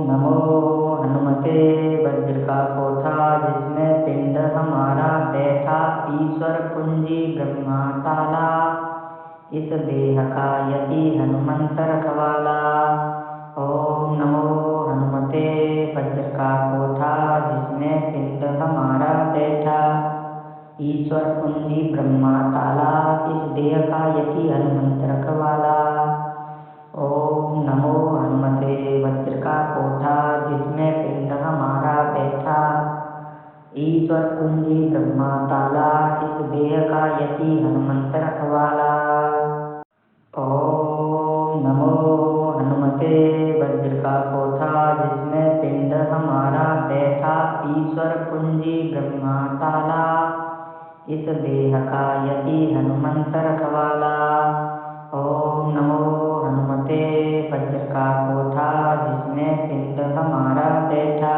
नमो हनुमते वज्र का पोथा जिसमें पिंड हमारा बैठा ईश्वर कुंजी ब्रह्मा ताला इस देह का यति हनुमंत रखवाला। ओम नमो हनुमते वज्र का पोथा जिसमें पिंड हमारा बैठा ईश्वर कुंजी ब्रह्मा ताला इस देह का यति हनुमंत रखवाला। ओम नमो हनुमते वज्र का पोथा जिसमें पिंड हमारा बैठा ईश्वर कुंजी ब्रह्मा ताला इस देह का यति हनुमंत रखवाला। ओम नमो हनुमते वज्र का पोथा जिसमें पिंड हमारा बैठा ईश्वर कुंजी ब्रह्मा ताला इस देह का यति हनुमंत रखवाला। ओम नमो हनुमते वज्र का पोथा जिसमें पिंड हमारा बैठा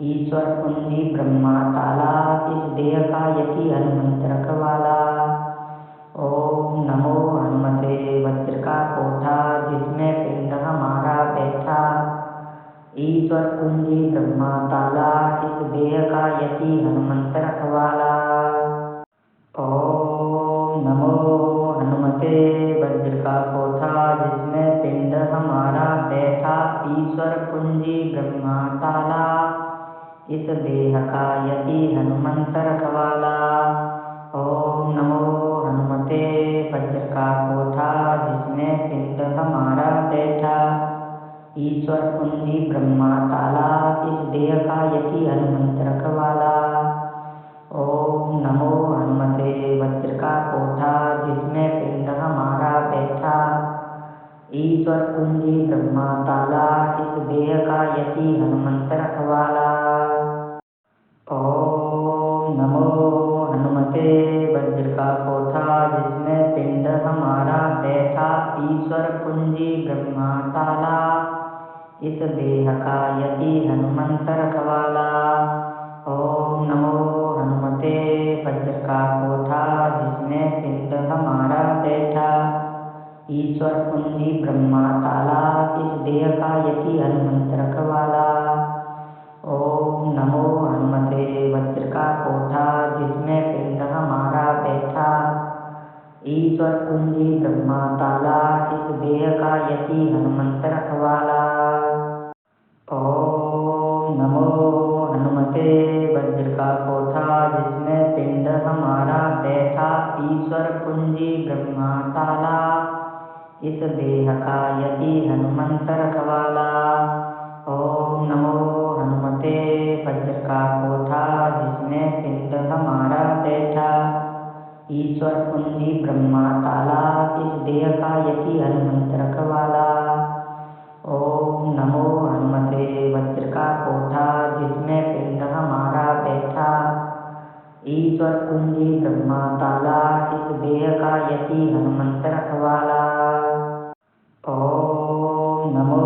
ईश्वर कुंजी ब्रह्मा ताला इस देह का यति हनुमंत रखवाला। ओम नमो हनुमते वज्र का पोथा जिसमें पिंड हमारा बैठा ईश्वर कुंजी ब्रह्मा ताला इस देह का यति हनुमंत रखवाला। ओम नमो हनुमते वज्र का पोथा जिसमें पिंड हमारा बैठा ईश्वर कुंजी ब्रह्मा ताला इस देह का यति हनुमंत रखवाला। ओम नमो हनुमते वज्र का पोथा जिसमें पिंड हमारा बैठा ईश्वर कुंजी ब्रह्मा ताला इस देह का यति हनुमंत रखवाला। ओम नमो हनुमते वज्र का पोथा जिसमें पिंड हमारा बैठा ईश्वर कुंजी ब्रह्मा ताला इस देह का यति हनुमंत रखवाला। ओम नमो हनुमते वज्र का पोथा जिसमें पिंड हमारा बैठा ईश्वर कुंजी ब्रह्मा ताला इस देह का यति हनुमंत रखवाला। ओम नमो हनुमते वज्र का पोथा जिसमें पिंड हमारा बैठा ईश्वर कुंजी ब्रह्मा ताला इस देह का यति हनुमंत रखवाला। ओम नमो हनुमते वज्र का पोथा जिसमें पिंड हमारा बैठा ईश्वर कुंजी ब्रह्मा ताला इस देह का यति हनुमंत रखवाला। ओम नमो हनुमते वज्र का पोथा जिसमें पिंड हमारा बैठा ईश्वर कुंजी ब्रह्मा ताला इस देह का यति हनुमंत रखवाला। ओम नमो हनुमते वज्र का पोथा जिसमें पिंड हमारा बैठा ईश्वर कुंजी ब्रह्मा ताला इस देह का यति हनुमंत रखवाला। ओम नमो हनुमते वज्र का पोथा जिसमें पिंड हमारा बैठा ईश्वर कुंजी ब्रह्मा ताला इस देह का यति हनुमंत रखवाला। ओम नमो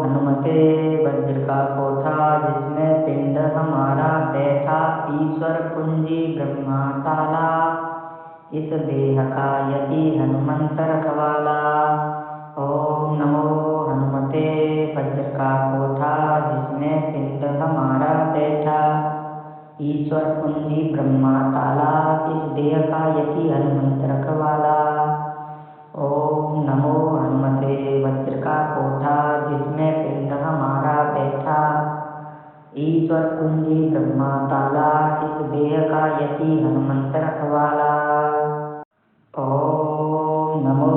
हनुमते वज्र का पोथा जिसमें पिंड हमारा बैठा ईश्वर कुंजी ब्रह्मा ताला इस देह का यति हनुमंत रखवाला। ओम नमो हनुमते वज्र का पोथा जिसमें पिंड हमारा बैठा ईश्वर कुंजी ब्रह्मा ताला इस देह का यति हनुमंत रखवाला। ओम नमो हनुमते वज्र का पोथा जिसमें पिंड हमारा बैठा ईश्वर कुंजी ब्रह्मा ताला इस देह का यति हनुमंत रखवाला। ओम नमो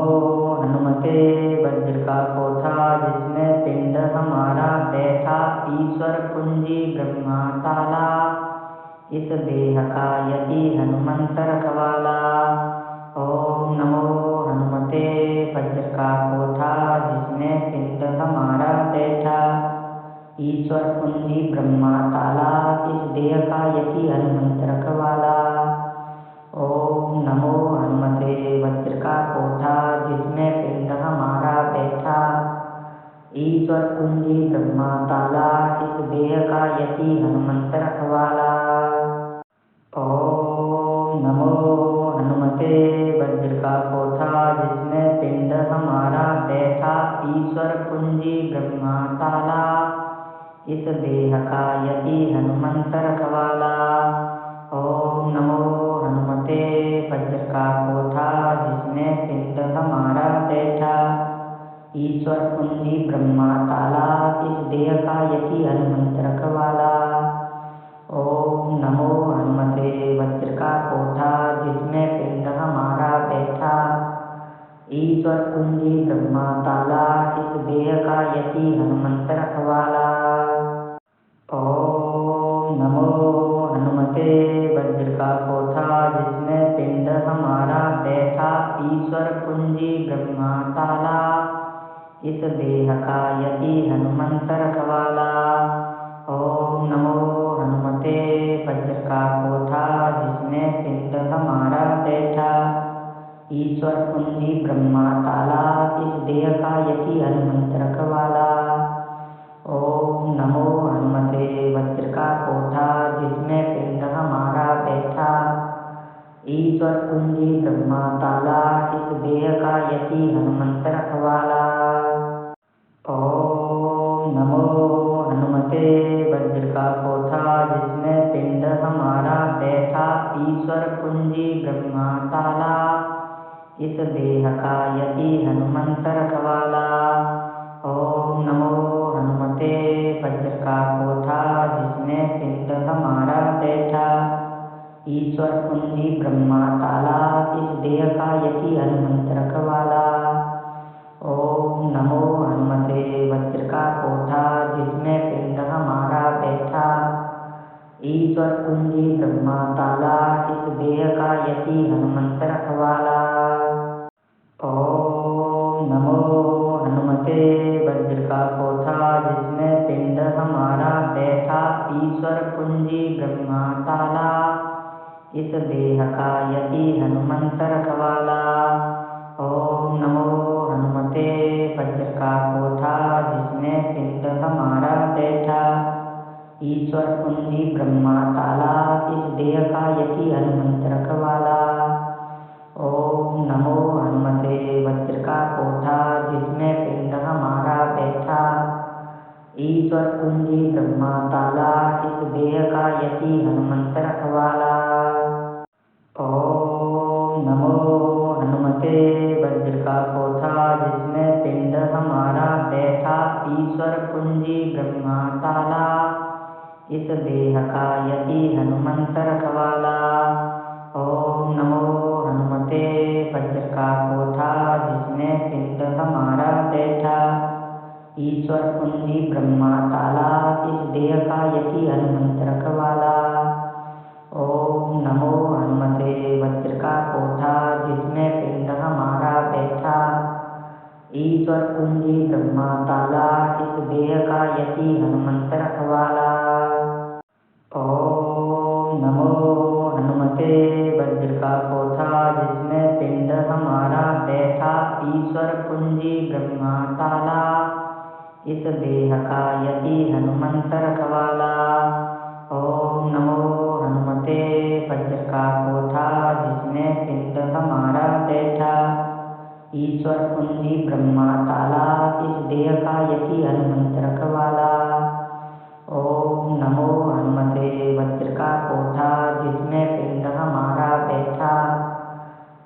हनुमते वज्र का पोथा जिसमें पिंड हमारा बैठा ईश्वर कुंजी ब्रह्मा ताला इस देह का यति हनुमंत रखवाला। ओम नमो हनुमते वज्र का पोथा जिसमें पिंड हमारा बैठा ईश्वर कुंजी ब्रह्मा ताला इस देह का यति हनुमंत रखवाला। ओम नमो हनुमते वज्र का पोथा जिसमें पिंड हमारा बैठा ईश्वर कुंजी ब्रह्मा ताला इस देह का यति हनुमंत रखवाला। ओम नमो हनुमते वज्र का पोथा जिसमें पिंड हमारा बैठा ईश्वर कुंजी ब्रह्मा ताला इस देह का यति हनुमंत रखवाला। ओम नमो हनुमते वज्र का कोठा जिसमें पिंड हमारा बैठा। ईश्वर कुंजी ब्रह्मा ताला इस देह का यति हनुमंत रखवाला। ओम नमो हनुमते वज्र का कोठा जिसमें पिंड हमारा बैठा। ईश्वर कुंजी ब्रह्मा ताला इस देह का यति हनुमंत रखवाला। ओम नमो हनुमते वज्र का कोठा जिसमें पिंड हमारा बैठा। ईश्वर कुंजी ब्रह्मा ताला इस देह का यति हनुमंत रखवाला। ओम नमो हनुमते वज्र का कोठा जिसमें पिंड हमारा बैठा। ईश्वर कुंजी ब्रह्मा ताला इस देह का यति हनुमंत रखवाला। ओम नमो हनुमते वज्र का कोठा जिसमें पिंड हमारा बैठा। ईश्वर कुंजी ब्रह्मा ताला इस देह का यति हनुमंत रखवाला। ओम नमो हनुमते वज्र का कोठा जिसमें पिंड हमारा बैठा। ईश्वर कुंजी ब्रह्मा ताला इस देह का यति हनुमंत रखवाला। ओम नमो हनुमते वज्र का कोठा जिसमें पिंड हमारा बैठा। ईश्वर कुंजी ब्रह्मा ताला इस देह का यति हनुमंत रखवाला। ओम नमो हनुमते वज्र का कोठा जिसमें पिंड हमारा बैठा। ईश्वर कुंजी ब्रह्मा ताला इस देह का यति हनुमंत रखवाला। ओम नमो हनुमते वज्र का कोठा जिसमें पिंड हमारा बैठा। ईश्वर कुंजी ब्रह्मा ताला इस देह का यति हनुमंत रखवाला। ओम नमो हनुमते वज्र का कोठा जिसमें पिंड हमारा बैठा। ईश्वर कुंजी ब्रह्मा ताला इस देह का यति हनुमंत रखवाला। ओम नमो हनुमते वज्र का कोठा जिसमें पिंड हमारा बैठा। ईश्वर कुंजी ब्रह्मा ताला इस देह का यति हनुमंत रखवाला। ओम नमो हनुमते वज्र का कोठा जिसमें पिंड हमारा बैठा। ईश्वर कुंजी ब्रह्मा ताला इस देह का यति हनुमंत रखवाला। ओम नमो हनुमते वज्र का कोठा जिसमें पिंड हमारा बैठा। ईश्वर कुंजी ब्रह्मा ताला इस देह का यति हनुमंत रखवाला। ओम नमो हनुमते वज्र का कोठा जिसमें पिंड हमारा बैठा। ईश्वर कुंजी ब्रह्मा ताला इस देह का यति हनुमंत रखवाला। ओम नमो हनुमते वज्र का कोठा जिसमें पिंड हमारा बैठा। ईश्वर कुंजी ब्रह्मा ताला इस देह का यति हनुमंत रखवाला। ओम नमो हनुमते वज्र का कोठा जिसमें पिंड हमारा बैठा। ईश्वर कुंजी ब्रह्मा ताला इस देह का यति हनुमंत रखवाला। ओम नमो हनुमते वज्र का कोठा जिसमें पिंड हमारा बैठा।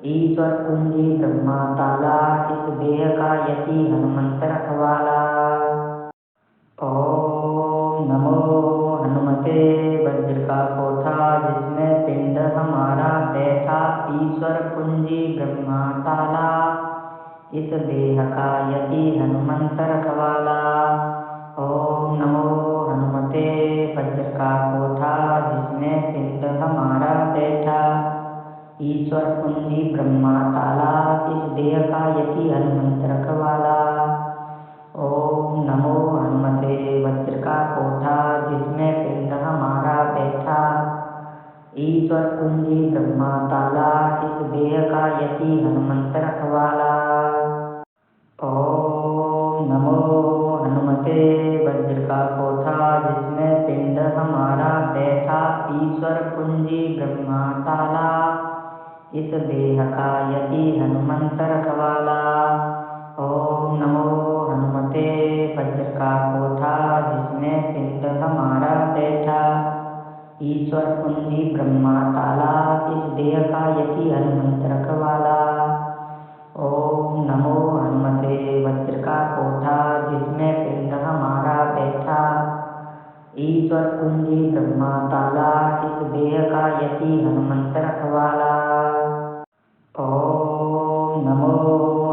ईश्वर कुंजी ब्रह्मा ताला इस देह का यति हनुमंत रखवाला। ओम नमो हनुमते वज्र का कोठा जिसमें पिंड हमारा बैठा। ईश्वर कुंजी ब्रह्मा ताला इस देह का यति हनुमंत रखवाला। ओम नमो हनुमते वज्र का कोठा जिसमें पिंड हमारा बैठा। ईश्वर कुंजी ब्रह्मा ताला इस देह का यति हनुमंत रखवाला। ओम नमो हनुमते वज्र का कोठा जिसमें पिंड हमारा बैठा। ईश्वर कुंजी ब्रह्मा ताला इस देह का यति हनुमंत रखवाला। ओम नमो हनुमते वज्र का कोठा जिसमें पिंड हमारा बैठा। ईश्वर कुंजी ब्रह्मा ताला इस देह का यति हनुमंत रखवाला। ओम नमो हनुमते वज्र का कोठा जिसमें पिंड ईश्वर कुंजी ब्रह्मा ताला, इस देह का यति हनुमंत रखवाला। ओम नमो हनुमते वज्र का कोठा, जिसमें पिंड हमारा बैठा। ईश्वर कुंजी ब्रह्मा ताला, इस देह का यति हनुमंत रखवाला। ओम नमो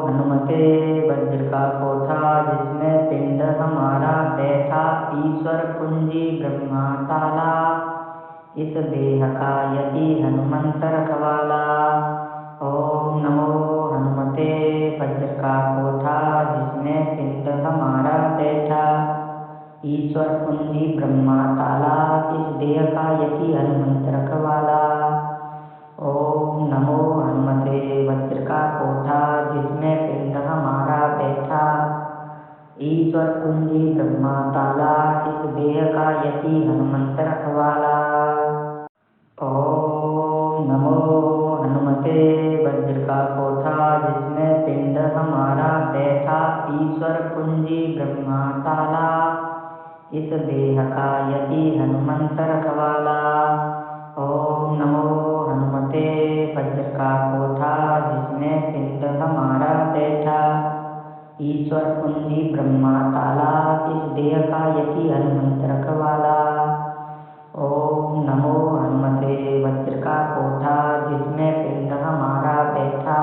हनुमते वज्र का कोठा, जिसमें पिंड हमारा बैठा। ईश्वर कुंजी ब्रह्मा ताला, इस देह का यति हनुमंत रखवाला। ओम नमो हनुमते वज्र का कोठा, जिसमें पिंड हमारा बैठा। ईश्वर कुंजी ब्रह्मा ताला, इस देह का यति हनुमंत रखवाला। ओम नमो हनुमते वज्र का कोठा, जिसमें पिंड हमारा बैठा। ईश्वर कुंजी ब्रह्मा ताला, इस देह का यति हनुमंत रखवाला। ओम नमो हनुमते वज्र का कोठा, जिसमें पिंड हमारा बैठा। ईश्वर कुंजी ब्रह्मा ताला, इस देह का यति हनुमंत रखवाला। ओम नमो हनुमते वज्र का कोठा, जिसमें पिंड हमारा बैठा। ईश्वर कुंजी ब्रह्मा ताला, इस देह का यति हनुमंत रखवाला। ओम नमो हनुमते वज्र का कोठा, जिसमें पिंड हमारा बैठा।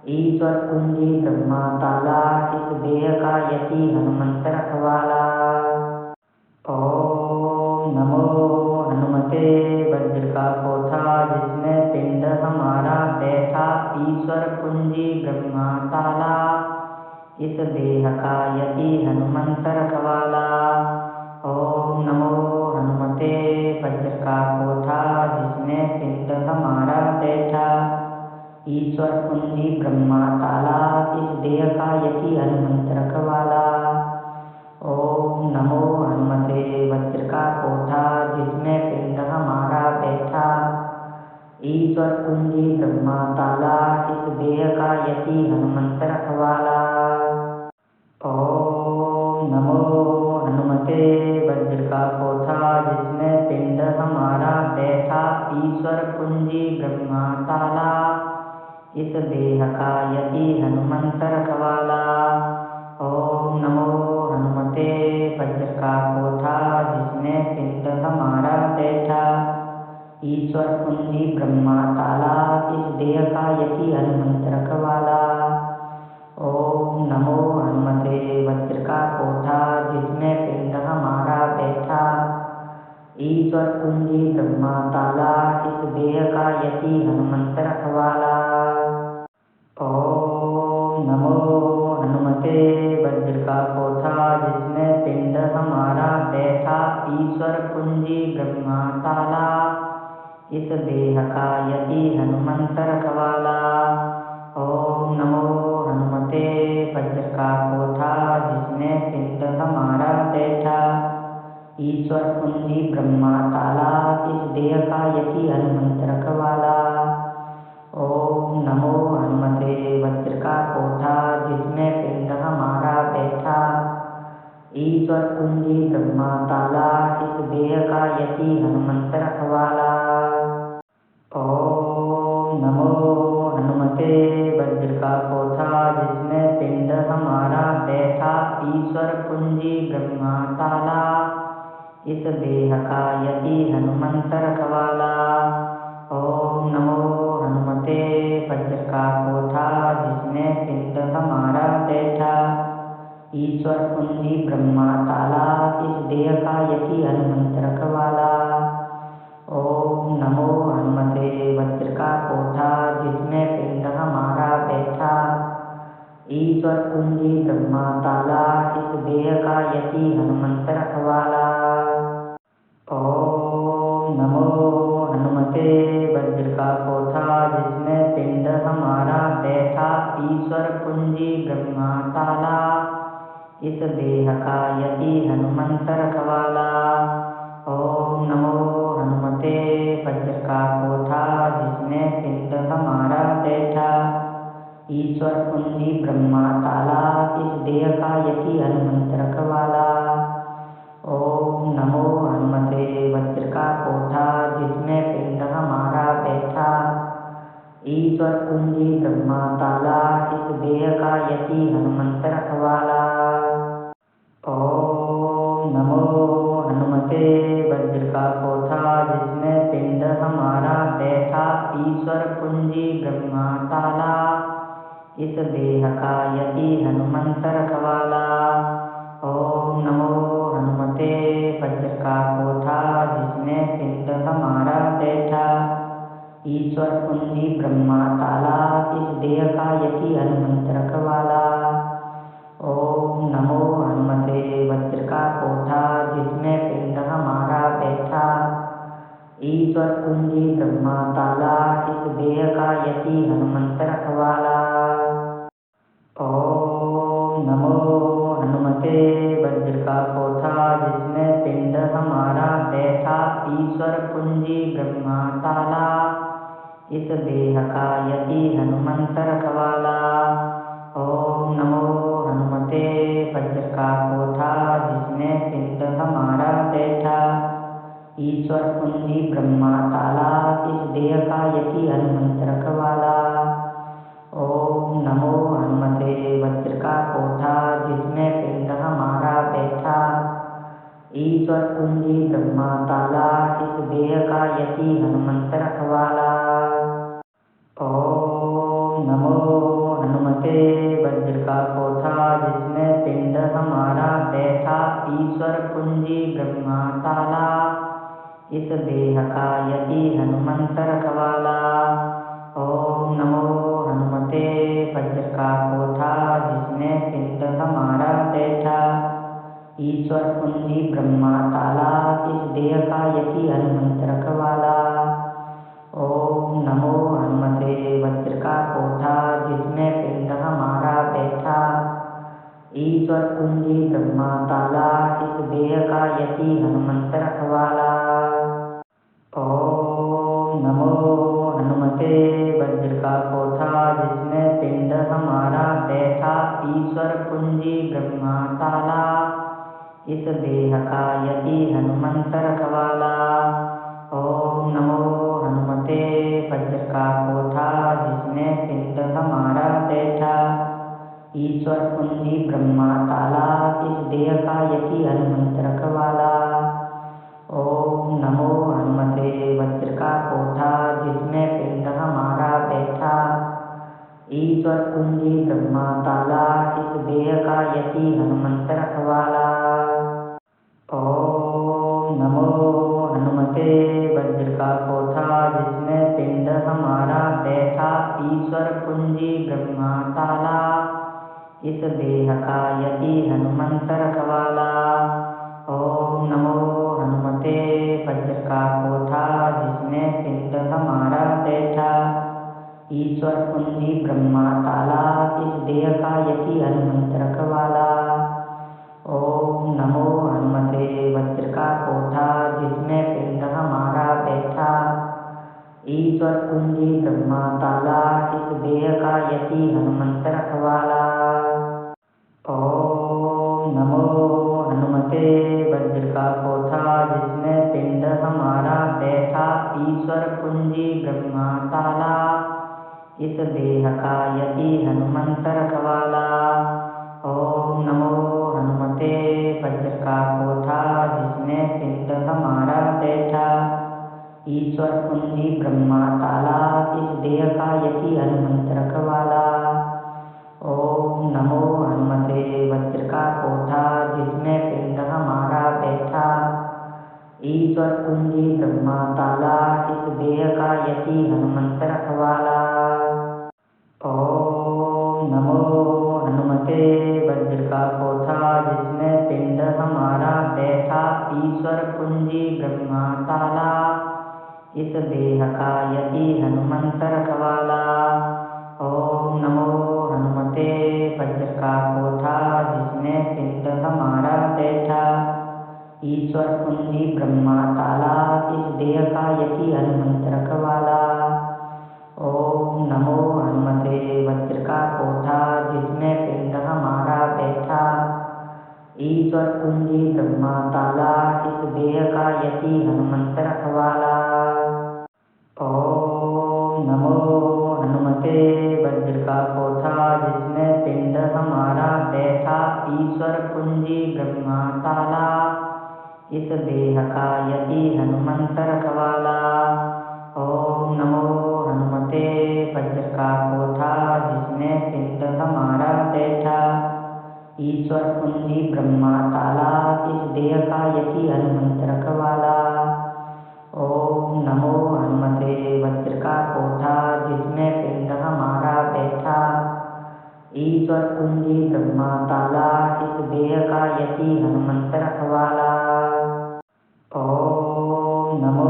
ईश्वर कुंजी ब्रह्मा ताला, इस देह का यति हनुमंत रखवाला। ओम नमो हनुमते वज्र का कोठा, जिसमें पिंड हमारा बैठा। ईश्वर कुंजी ब्रह्मा ताला, इस देह का यति हनुमंत रखवाला। ओम नमो हनुमते वज्र का कोठा, जिसमें पिंड हमारा बैठा। ईश्वर कुंजी ब्रह्मा ताला, इस देह का यति हनुमंत रखवाला। ओम नमो हनुमते वज्र का कोठा, जिसमें पिंड हमारा बैठा। ईश्वर कुंजी ब्रह्मा ताला, इस देह का यति हनुमंत रखवाला। ओम नमो हनुमते वज्र का कोठा, जिसमें पिंड हमारा बैठा। ईश्वर कुंजी ब्रह्मा ताला, इस देह का यति हनुमंत रखवाला। ओम नमो हनुमते वज्र का कोठा, जिसमें पिंड हमारा बैठा। ईश्वर कुंजी ब्रह्मा ताला, इस देह का यति हनुमंत रखवाला। ओम नमो हनुमते वज्र का कोठा, जिसमें पिंड हमारा बैठा। ईश्वर कुंजी ब्रह्मा ताला, इस देह का यति हनुमंत रखवाला। ओम नमो हनुमते वज्र का कोठा, जिसमें पिंड हमारा बैठा। ईश्वर कुंजी ब्रह्मा ताला, इस देह का यति हनुमंत रखवाला। ओम नमो हनुमते वज्र का कोठा, जिसमें पिंड हमारा बैठा। ईश्वर कुंजी ब्रह्मा ताला, इस देह का यति हनुमंत रखवाला। ओम नमो हनुमते वज्र का कोठा, जिसमें पिंड हमारा बैठा। ईश्वर कुंजी ब्रह्मा ताला, इस देह का यति हनुमंत रखवाला। ओम नमो हनुमते वज्र का कोठा, जिसमें पिंड हमारा बैठा। ईश्वर कुंजी ब्रह्मा ताला, इस देह का यति हनुमंत रखवाला। ओम नमो हनुमते वज्र का कोठा, जिसमें पिंड हमारा बैठा। ईश्वर कुंजी ब्रह्मा ताला, इस देह का यति हनुमंत रखवाला। ओम नमो हनुमते वज्र का कोठा, जिसमें पिंड हमारा बैठा। ईश्वर कुंजी ब्रह्मा ताला, इस देह का यति हनुमंत रखवाला। ओम नमो हनुमते वज्र का कोठा, जिसमें पिंड हमारा बैठा। ईश्वर कुंजी ब्रह्मा ताला, इस देह का यति हनुमंत रखवाला। ओम नमो हनुमते वज्र का कोठा, जिसमें पिंड हमारा बैठा। ईश्वर कुंजी ब्रह्मा ताला, इस देह का यति हनुमंत रखवाला। ओम नमो हनुमते वज्र का कोठा, ईश्वर कुंजी ब्रह्मा ताला, इस देह का यति हनुमंत रखवाला। ओम नमो हनुमते वज्र का कोठा, जिसमें पिंड हमारा बैठा, ईश्वर कुंजी ब्रह्मा ताला, इस देह का यति हनुमंत रखवाला। ओम नमो हनुमते वज्र का कोठा, जिसमें पिंड हमारा बैठा, ईश्वर कुंजी ब्रह्मा ताला, इस देह का यति हनुमंत रखवाला। ओम नमो हनुमते वज्र का कोठा, जिसमें पिंड हमारा बैठा, ईश्वर कुंजी ब्रह्मा ताला, इस देह का यति हनुमंत रखवाला। ओम नमो हनुमते वज्र का कोठा, जिसमें पिंड हमारा बैठा, ईश्वर कुंजी ब्रह्मा ताला, इस देह का यति हनुमंत रखवाला। ओम नमो हनुमते वज्र का कोठा, जिसमें पिंड हमारा बैठा, ईश्वर कुंजी ब्रह्मा ताला, इस देह का यति हनुमंत रखवाला। ओम नमो हनुमते वज्र का कोठा, जिसमें पिंड हमारा बैठा, ईश्वर कुंजी ब्रह्मा ताला, इस देह का यति हनुमंत रखवाला। ओम नमो हनुमते वज्र का कोठा, जिसमें पिंड हमारा बैठा, ईश्वर कुंजी ब्रह्मा ताला, इस देह का यति हनुमंत रखवाला। ओम नमो हनुमते वज्र का कोठा, जिसमें पिंड हमारा बैठा, ईश्वर कुंजी ब्रह्मा ताला, इस देह का यति हनुमंत रखवाला। ओम नमो हनुमते वज्र का कोठा, जिसमें पिंड हमारा बैठा, ईश्वर कुंजी ब्रह्मा ताला, इस देह का यति हनुमंत रखवाला। ओम नमो हनुमते वज्र का कोठा, जिसमें पिंड हमारा बैठा, ईश्वर कुंजी ब्रह्मा ताला, इस देह का यति हनुमंत रखवाला। ओम नमो हनुमते वज्र का कोठा, जिसमें पिंड हमारा बैठा, ईश्वर कुंजी ब्रह्मा ताला, इस देह का यति हनुमंत रखवाला। ओम नमो हनुमते वज्र का कोठा, जिसमें पिंड हमारा बैठा, ईश्वर कुंजी ब्रह्मा ताला, इस देह का यति हनुमंत रखवाला। ओम नमो हनुमते वज्र का कोठा, जिसमें पिंड हमारा बैठा, ईश्वर कुंजी ब्रह्मा ताला, इस देह का यति हनुमंत रखवाला। ओम नमो हनुमते वज्र का कोठा, जिसमें पिंड हमारा बैठा, ईश्वर कुंजी ब्रह्मा ताला, इस देह का यति हनुमंत रखवाला। ओम नमो हनुमते वज्र का कोठा, जिसमें पिंड हमारा बैठा, ईश्वर कुंजी ब्रह्मा ताला, इस देह का यति हनुमंत रखवाला। ओम नमो हनुमते वज्र का कोठा, जिसमें पिंड हमारा बैठा, ईश्वर कुंजी ब्रह्मा ताला, इस देह का यति हनुमंत रखवाला। ओम नमो हनुमते वज्र का कोठा, जिसमें पिंड हमारा बैठा, ईश्वर कुंजी ब्रह्मा ताला, इस देह का यति हनुमंत रखवाला। ओम नमो हनुमते वज्र का कोठा, जिसमें पिंड हमारा बैठा, ईश्वर कुंजी ब्रह्मा ताला, इस देह का यति हनुमंत रखवाला। ओम नमो हनुमते वज्र का कोठा, जिसमें पिंड हमारा बैठा, ईश्वर कुंजी ब्रह्मा ताला, इस देह का यति हनुमंत रखवाला। ओम नमो हनुमते वज्र का कोठा, जिसमें पिंड हमारा बैठा, ईश्वर कुंजी ब्रह्मा ताला, इस देह का यति हनुमंत रखवाला। ओम नमो हनुमते वज्र का कोठा, जिसमें पिंड हमारा बैठा, ईश्वर कुंजी ब्रह्मा ताला, इस देह का यति हनुमंत रखवाला। ओम नमो हनुमते हनुमते वज्र का कोठा जिसमें पिंड हमारा बैठा ईश्वर कुंजी ब्रह्मा ताला इस देह का यति हनुमंत रखवाला। ओम नमो हनुमते वज्र का कोठा जिसमें पिंड हमारा बैठा ईश्वर कुंजी ब्रह्मा ताला इस देह का यति हनुमंत रखवाला। ओम नमो हनुमते वज्र का कोठा जिसमें पिंड हमारा बैठा ईश्वर कुंजी ब्रह्मा ताला इस देह का यति हनुमंत रखवाला। ओम नमो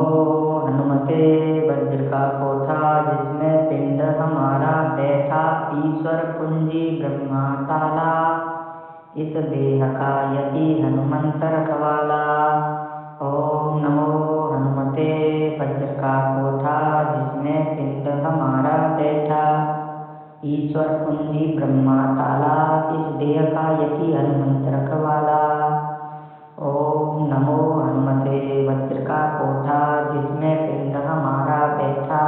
हनुमते वज्र का कोठा जिसमें पिंड हमारा बैठा ईश्वर कुंजी ब्रह्मा ताला इस देह का यति हनुमंत रखवाला। ओम नमो हनुमते वज्र का कोठा जिसमें पिंड हमारा बैठा ईश्वर कुंजी ब्रह्मा ताला इस देह का यति हनुमंत रखवाला। ओम नमो हनुमते वज्र का कोठा जिसमें पिंड हमारा बैठा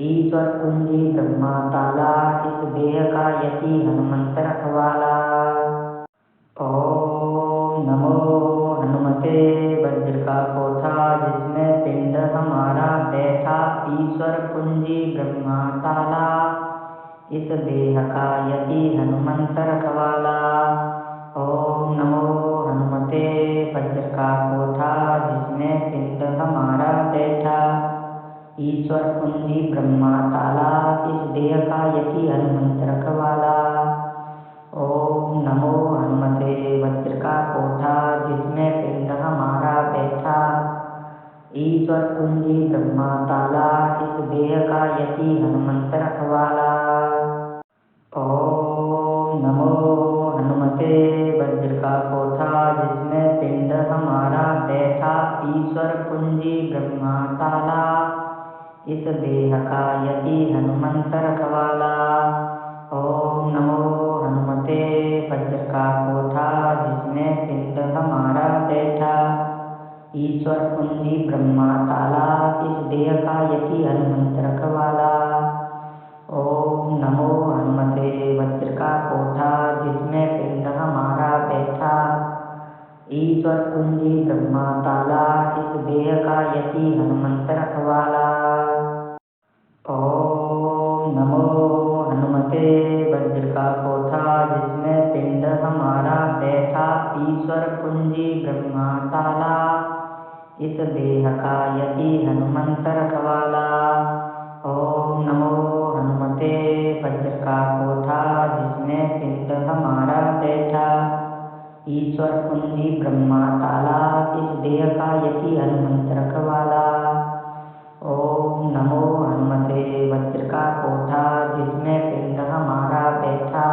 ईश्वर कुंजी ब्रह्मा ताला इस देह का यति हनुमंत रखवाला। ओम नमो हनुमते वज्र का कोठा जिसमें पिंड हमारा बैठा ईश्वर कुंजी ब्रह्मा ताला इस देह का यति हनुमंत रखवाला। ओम नमो हनुमते वज्र का कोठा जिसमें पिंड हमारा बैठा ईश्वर कुंजी ब्रह्मा ताला इस देह का यति हनुमंत रखवाला। ओम नमो हनुमते वज्र का कोठा जिसमें पिंड हमारा बैठा ईश्वर कुंजी ब्रह्मा ताला इस देह का यति हनुमंत रखवाला। ओम नमो हनुमते वज्र का कोठा जिसमें पिंड हमारा बैठा ईश्वर कुंजी ब्रह्मा ताला इस देह का यति हनुमंत रखवाला। ओम नमो हनुमते वज्र का कोठा जिसमें पिंड हमारा बैठा ईश्वर कुंजी ब्रह्मा ताला इस देह का यति हनुमंत रखवाला। ओम नमो हनुमते वज्र का कोठा जिसमें पिंड हमारा बैठा ईश्वर कुंजी ब्रह्मा ताला इस देह का यति हनुमंत रखवाला। ओम नमो हनुमते वज्र का कोठा जिसमें पिंड हमारा बैठा ईश्वर कुंजी ब्रह्मा ताला इस देह का यति हनुमंत रखवाला। ओम नमो हनुमते वज्र का कोठा जिसमें पिंड हमारा बैठा ईश्वर कुंजी ब्रह्मा ताला इस देह का यति हनुमंत रखवाला। ओम नमो हनुमते वज्र का कोठा जिसमें पिंड हमारा बैठा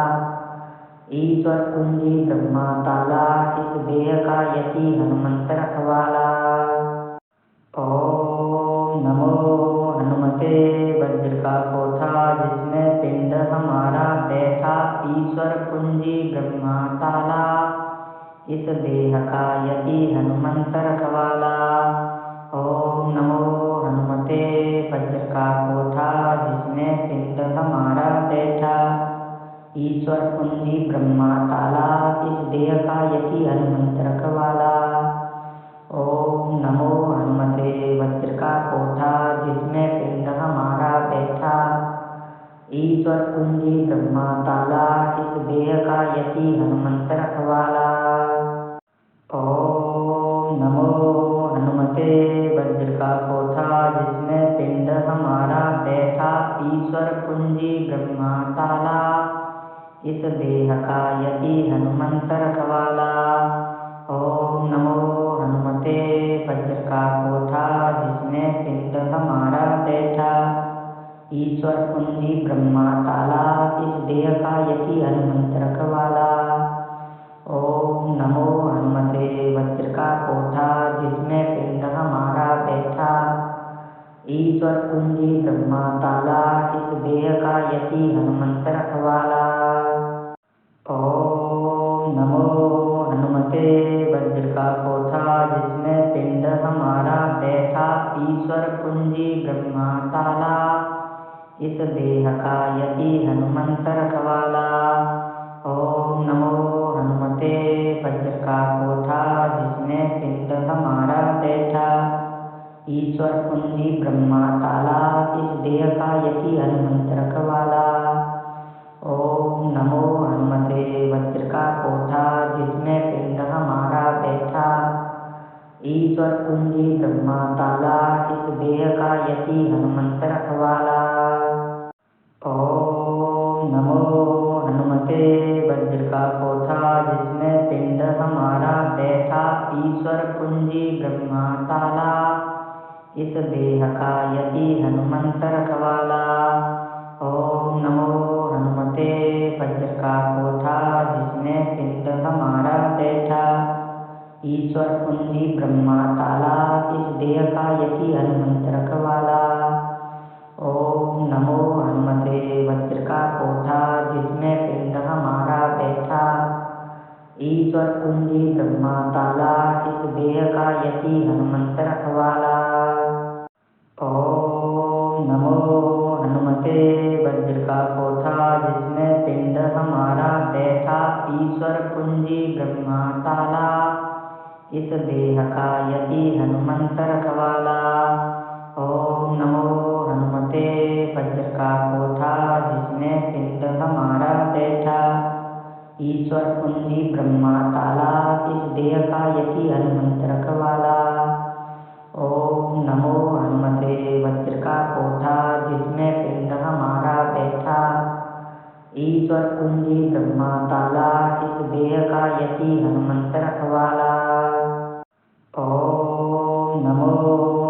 ईश्वर कुंजी ब्रह्मा ताला इस देह का यति हनुमंत रखवाला। ओम नमो हनुमते वज्र का कोठा जिसमें पिंड हमारा बैठा ईश्वर कुंजी ब्रह्मा ताला इस देह का यति हनुमंत रखवाला। ओम नमो हनुमते वज्र का कोठा जिसमें पिंड हमारा बैठा ईश्वर कुंजी ब्रह्मा ताला इस देह का यति हनुमंत रखवाला। ओम नमो हनुमते वज्र का कोठा जिसमें पिंड हमारा बैठा ईश्वर कुंजी ब्रह्मा ताला इस देह का यति हनुमंत रखवाला। ओम नमो हनुमते वज्र का कोठा जिसमें पिंड हमारा बैठा ईश्वर कुंजी ब्रह्मा ताला इस देह का यति हनुमंत रखवाला। ओम नमो हनुमते वज्र का कोठा जिसमें पिंड हमारा बैठा ईश्वर कुंजी ब्रह्मा ताला इस देह का यति हनुमंत रखवाला। ओम नमो हनुमते वज्र का कोठा जिसमें पिंड हमारा बैठा ईश्वर कुंजी ब्रह्मा ताला इस देह का यति हनुमंत रखवाला। ओम नमो हनुमते वज्र का कोठा जिसमें पिंड हमारा बैठा ईश्वर कुंजी ब्रह्मा ताला इस देह का यति हनुमंत रखवाला। ओम नमो हनुमते वज्र का कोठा जिसमें पिंड हमारा बैठा। ईश्वर कुंजी ब्रह्मा ताला इस देह का यति हनुमंत रखवाला। ओम नमो हनुमते वज्र का कोठा जिसमें पिंड हमारा बैठा। ईश्वर कुंजी ब्रह्मा ताला इस देह का यति हनुमंत रखवाला। ओम नमो हनुमते वज्र का कोठा जिसमें पिंड हमारा बैठा। ईश्वर कुंजी ब्रह्मा ताला इस देह का यति हनुमंत रखवाला। ओम नमो हनुमते वज्र का कोठा जिसमें पिंड हमारा बैठा। ईश्वर कुंजी ब्रह्मा ताला इस देह का यति हनुमंत रखवाला। ओम नमो हनुमते वज्र का कोठा जिसमें पिंड हमारा बैठा। ईश्वर कुंजी ब्रह्मा ताला इस देह का यति हनुमंत रखवाला। ओम नमो हनुमते वज्र का कोठा जिसमें पिंड हमारा बैठा। ईश्वर कुंजी ब्रह्मा ताला इस देह का यति हनुमंत रखवाला। ओम नमो हनुमते वज्र का कोठा जिसमें पिंड हमारा बैठा। ईश्वर कुंजी ब्रह्मा ताला इस देह का यति हनुमंत रखवाला। ओम नमो हनुमते वज्र का कोठा जिसमें पिंड हमारा बैठा। ईश्वर कुंजी ब्रह्मा ताला इस देह का यति हनुमंत रखवाला। ओम नमो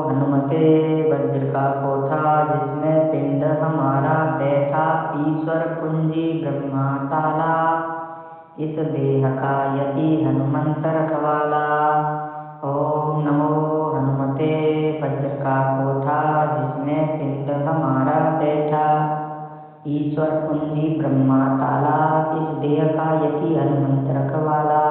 हनुमते वज्र का कोठा जिसमें पिंड हमारा बैठा। ईश्वर कुंजी ब्रह्मा ताला इस देह का यति हनुमंत रखवाला। ओम नमो हनुमते वज्र का कोठा जिसमें पिंड हमारा बैठा। ईश्वर कुंजी ब्रह्मा ताला इस देह का यति हनुमंत रखवाला।